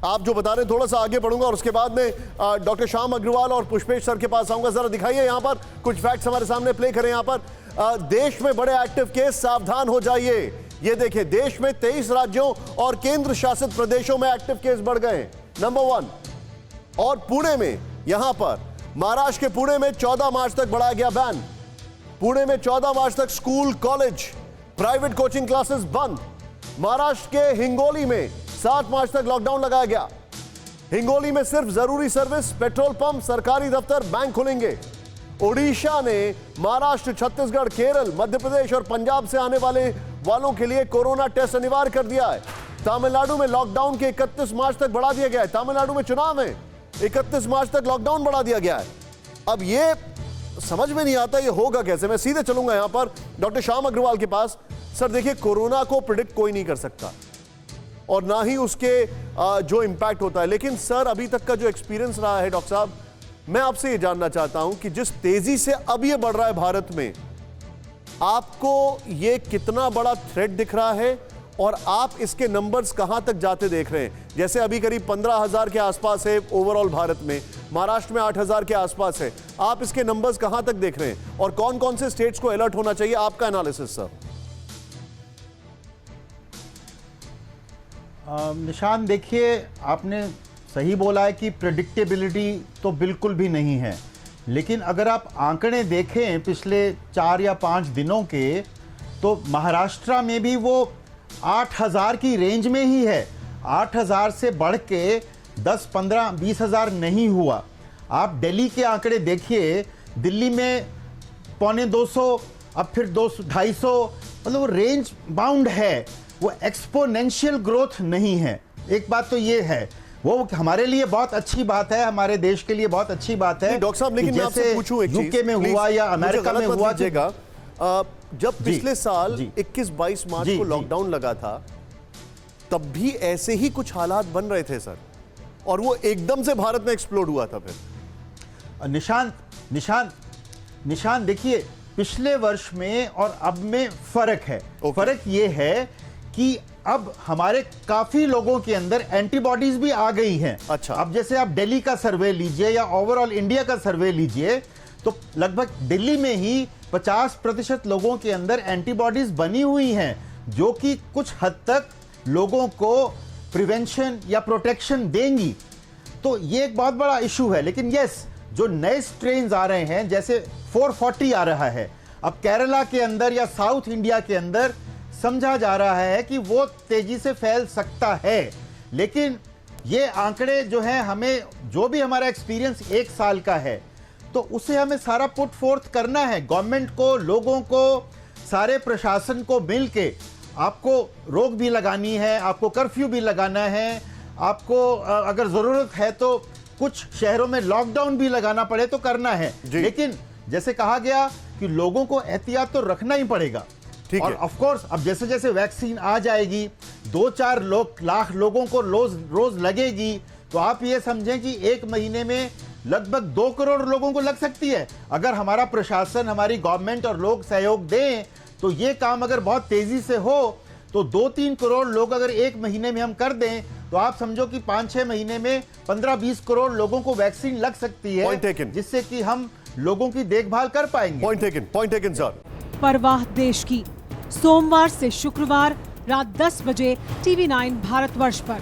आप जो बता रहे हैं थोड़ा सा आगे बढ़ूंगा और उसके बाद में डॉक्टर श्याम अग्रवाल और पुष्पेश सर के पास आऊंगा। जरा दिखाइए यहाँ पर कुछ फैक्ट्स हमारे सामने प्ले करें। यहाँ पर देश में बड़े एक्टिव केस, सावधान हो जाइए। ये देखिए, देश में 23 राज्यों और केंद्र शासित प्रदेशों में एक्टिव केस बढ़ गए, नंबर 1। और पुणे में, यहां पर महाराष्ट्र के पुणे में 14 मार्च तक बढ़ाया गया बैन। पुणे में 14 मार्च तक school, college, private coaching classes बंद। महाराष्ट्र के हिंगोली में 7 मार्च तक लॉकडाउन लगाया गया। हिंगोली में सिर्फ जरूरी सर्विस, पेट्रोल पंप, सरकारी दफ्तर, बैंक खुलेंगे। ओडिशा ने महाराष्ट्र, छत्तीसगढ़, केरल, मध्य प्रदेश और पंजाब से आने वालों के लिए कोरोना टेस्ट अनिवार्य कर दिया है। तमिलनाडु में लॉकडाउन के 31 मार्च तक बढ़ा दिया गया है। तमिलनाडु में चुनाव है, 31 मार्च तक लॉकडाउन बढ़ा दिया गया है। अब ये समझ में नहीं आता ये होगा कैसे। मैं सीधे चलूंगा यहां पर डॉक्टर श्याम अग्रवाल के पास। सर देखिए, कोरोना को प्रिडिक्ट कोई नहीं कर सकता और ना ही उसके जो इंपैक्ट होता है, लेकिन सर अभी तक का जो एक्सपीरियंस रहा है, डॉक्टर साहब मैं आपसे ये जानना चाहता हूं कि जिस तेजी से अब ये बढ़ रहा है भारत में, आपको ये कितना बड़ा थ्रेट दिख रहा है और आप इसके नंबर्स कहां तक जाते देख रहे हैं? जैसे अभी करीब 15,000 के आसपास है ओवरऑल भारत में, महाराष्ट्र में 8,000 के आसपास है। आप इसके नंबर्स कहां तक देख रहे हैं और कौन कौन से स्टेट्स को अलर्ट होना चाहिए? आपका एनालिसिस सर। निशान, देखिए आपने सही बोला है कि प्रेडिक्टेबिलिटी तो बिल्कुल भी नहीं है, लेकिन अगर आप आंकड़े देखें पिछले 4 या 5 दिनों के, तो महाराष्ट्र में भी वो 8,000 की रेंज में ही है। 8,000 से बढ़ के 10, 15, 20,000 नहीं हुआ। आप दिल्ली के आंकड़े देखिए, दिल्ली में 250, अब फिर 200, 250, मतलब वो रेंज बाउंड है, वो एक्सपोनेंशियल ग्रोथ नहीं है। एक बात तो ये है, वो हमारे लिए बहुत अच्छी बात है, हमारे देश के लिए बहुत अच्छी बात है। डॉक्टर साहब, लेकिन मैं आपसे पूछूं एक चीज, यूके में हुआ या अमेरिका में हुआ, जब पिछले साल 21-22 मार्च को लॉकडाउन लगा था, तब भी ऐसे ही कुछ हालात बन रहे थे सर, और वो एकदम से भारत में एक्सप्लोड हुआ था फिर। निशान देखिए, पिछले वर्ष में और अब में फर्क है। फर्क ये है कि अब हमारे काफी लोगों के अंदर एंटीबॉडीज भी आ गई हैं। अच्छा। अब जैसे आप दिल्ली का सर्वे लीजिए या ओवरऑल इंडिया का सर्वे लीजिए, तो लगभग दिल्ली में ही 50% लोगों के अंदर एंटीबॉडीज बनी हुई हैं, जो कि कुछ हद तक लोगों को प्रिवेंशन या प्रोटेक्शन देंगी। तो ये एक बहुत बड़ा इशू है। लेकिन यस, जो नए स्ट्रेन्स आ रहे हैं, जैसे 440 आ रहा है, अब केरला के अंदर या साउथ इंडिया के अंदर समझा जा रहा है कि वो तेजी से फैल सकता है। लेकिन ये आंकड़े जो हैं, हमें जो भी हमारा एक्सपीरियंस 1 साल का है, तो उसे हमें सारा पुट फोर्थ करना है। गवर्नमेंट को, लोगों को, सारे प्रशासन को मिल के आपको रोक भी लगानी है, आपको कर्फ्यू भी लगाना है, आपको अगर ज़रूरत है तो कुछ शहरों में लॉकडाउन भी लगाना पड़े तो करना है। लेकिन जैसे कहा गया कि लोगों को एहतियात तो रखना ही पड़ेगा। और ऑफ कोर्स अब जैसे जैसे वैक्सीन आ जाएगी, 2-4 लाख लोगों को रोज लगेगी, तो आप ये समझें कि 1 महीने में लगभग 2 करोड़ लोगों को लग सकती है। अगर हमारा प्रशासन, हमारी गवर्नमेंट और लोग सहयोग दें, तो ये काम अगर बहुत तेजी से हो, तो 2-3 करोड़ लोग अगर 1 महीने में हम कर दें, तो आप समझो कि 5-6 महीने में 15-20 करोड़ लोगों को वैक्सीन लग सकती है, जिससे कि हम लोगों की देखभाल कर पाएंगे। Point taken sir. परवाह देश की, सोमवार से शुक्रवार रात 10 बजे TV9 भारतवर्ष पर।